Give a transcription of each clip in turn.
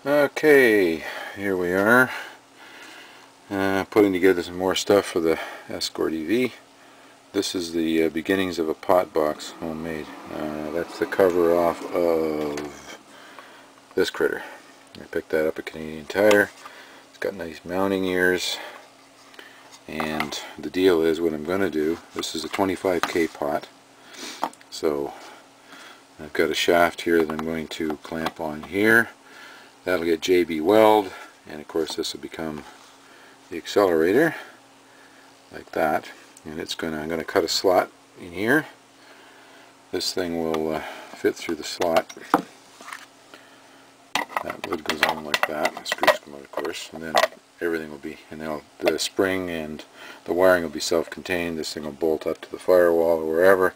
Okay, here we are, putting together some more stuff for the Escort EV. This is the beginnings of a pot box, homemade. That's the cover off of this critter. I picked that up at Canadian Tire. It's got nice mounting ears, and the deal is what I'm going to do. This is a 25K pot, so I've got a shaft here that I'm going to clamp on here. That'll get JB weld, and of course this will become the accelerator, like that. And I'm going to cut a slot in here. This thing will fit through the slot. That lid goes on like that. The screws come out, of course, and then everything will be, and then the spring and the wiring will be self-contained. This thing will bolt up to the firewall or wherever,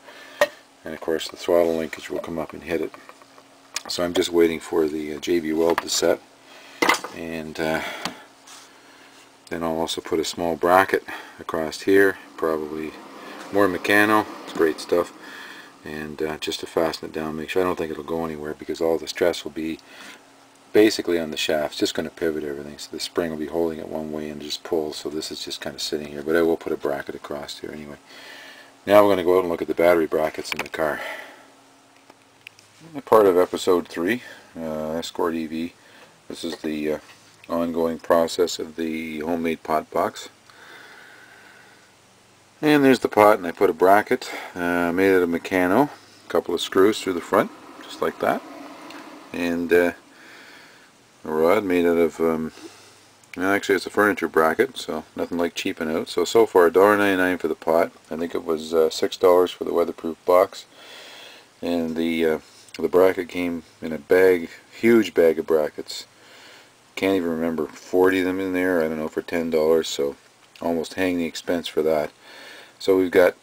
and of course the throttle linkage will come up and hit it. So I'm just waiting for the JB weld to set, and then I'll also put a small bracket across here, probably more Meccano. It's great stuff, and just to fasten it down, make sure. I don't think it'll go anywhere because all the stress will be basically on the shaft. It's just going to pivot everything, so the spring will be holding it one way and just pull, so this is just kind of sitting here, but I will put a bracket across here anyway. Now we're going to go out and look at the battery brackets in the car. Part of episode 3, Escort EV. This is the ongoing process of the homemade pot box. And there's the pot, and I put a bracket made out of Meccano, a couple of screws through the front, just like that, and a rod made out of, actually it's a furniture bracket, so nothing like cheaping out. So far $1.99 for the pot. I think it was $6 for the weatherproof box, and the bracket came in a bag, huge bag of brackets. Can't even remember, 40 of them in there, I don't know, for $10, so almost hang the expense for that. So we've got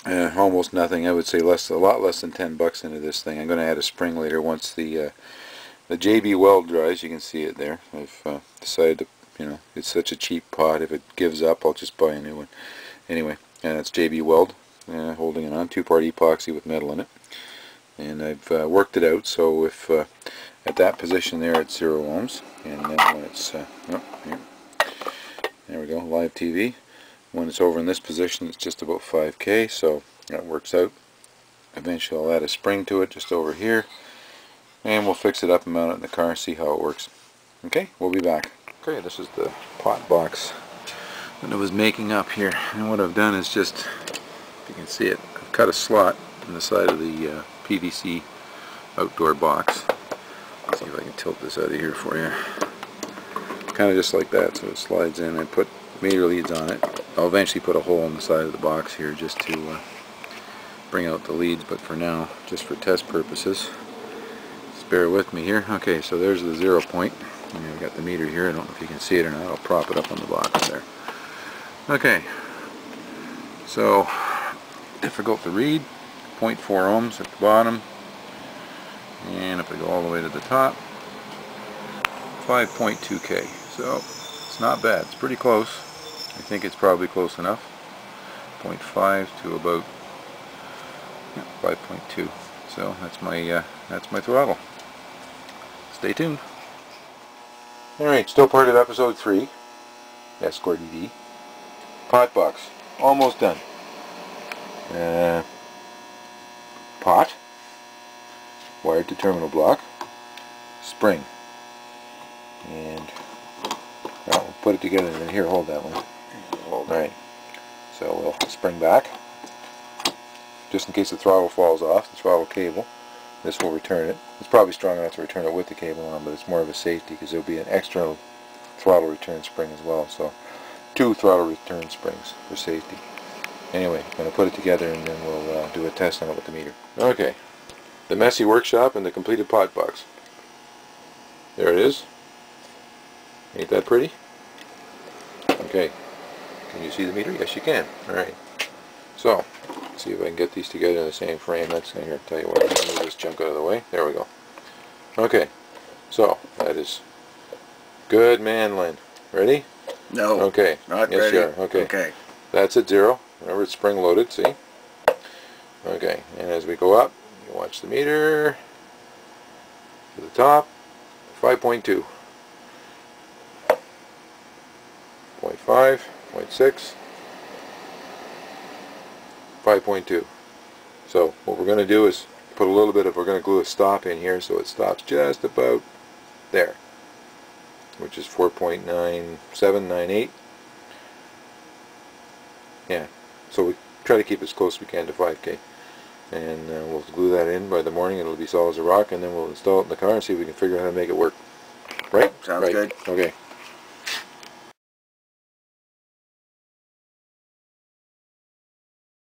almost nothing. I would say a lot less than 10 bucks into this thing. I'm going to add a spring later once the JB weld dries. You can see it there. I've decided to, it's such a cheap pot, if it gives up I'll just buy a new one. Anyway, and it's JB weld holding it on, 2-part epoxy with metal in it. And I've worked it out, so if at that position there it's 0 ohms, and then when it's here, there we go, live TV, when it's over in this position it's just about 5K, so that works out. Eventually I'll add a spring to it just over here, and we'll fix it up and mount it in the car and see how it works. Okay, we'll be back. Okay, this is the pot box that I was making up here, and what I've done is just, if you can see it, I've cut a slot in the side of the PVC outdoor box. Let's see if I can tilt this out of here for you. Kind of just like that, so it slides in. I put meter leads on it. I'll eventually put a hole in the side of the box here just to bring out the leads, but for now, just for test purposes, just bear with me here. Okay, so there's the 0 point. I've got the meter here. I don't know if you can see it or not. I'll prop it up on the box there. Okay, so difficult to read. 0.4 ohms at the bottom, and if I go all the way to the top, 5.2K. So it's not bad. It's pretty close. I think it's probably close enough. 0.5 to about 5.2. So that's my throttle. Stay tuned. Alright, still part of episode 3, Escort EV. Pot box. Almost done. Pot, wired to terminal block, spring, and well, we'll put it together and then here, hold that one. Alright, so we'll spring back, just in case the throttle falls off, the throttle cable. This will return it. It's probably strong enough to return it with the cable on, but it's more of a safety because there will be an external throttle return spring as well, so 2 throttle return springs for safety. Anyway, I'm going to put it together and then we'll do a test on it with the meter. Okay, the messy workshop and the completed pot box. There it is. Ain't that pretty? Okay, can you see the meter? Yes, you can. Alright, so let's see if I can get these together in the same frame. That's going to tell you what, I'm going to move this junk out of the way. There we go. Okay, so that is good, man, Lynn. Ready? No. Okay. Not yes, ready. you are. Okay. Okay. That's at 0. Remember, it's spring loaded, see? Okay, and as we go up, you watch the meter to the top, 5.2, 0.5, 0.6, 5.2. So what we're going to do is put a little bit of, we're going to glue a stop in here so it stops just about there, which is 4.9798. Yeah, so we try to keep as close as we can to 5K. And we'll glue that in by the morning. It'll be solid as a rock, and then we'll install it in the car and see if we can figure out how to make it work. Right? Sounds good. Okay.